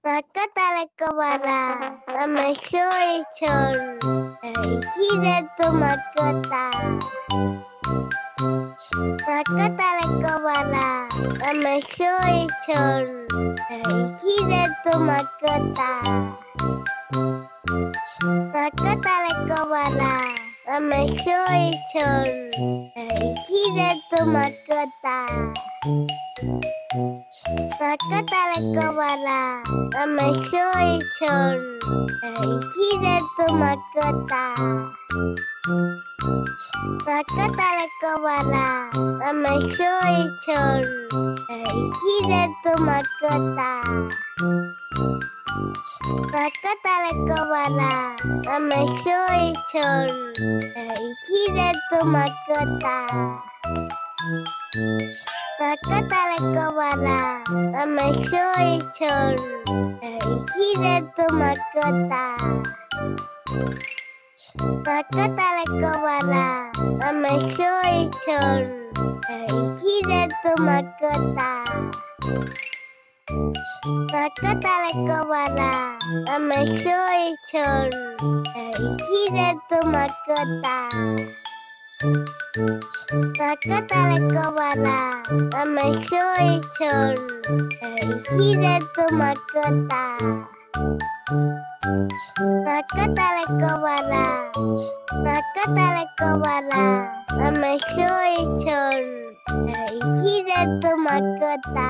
Makatalakwara, Amasoyson, Hideto Makata. Makatalakwara, Amasoyson, Hideto Makata. Makatalakwara, Amasoyson, Hideto Makata. Makatalakwara, Amasoyson, Hideto Makata. Makatalakwara, Amasoyson, Hideto Makata. Makatalakwara, Amasoyson, Hideto Makata. Makatalakwara, Amasoyson, Hideto Makata. Makatalakwara, Amasoyson, Hideto Makata. Makatalakwara, Amasoyson, Hideto Makata. Makatalakwara, Amasoyson, Hideto Makata. Makatalakwara, Amasoyson, Hideto Makata.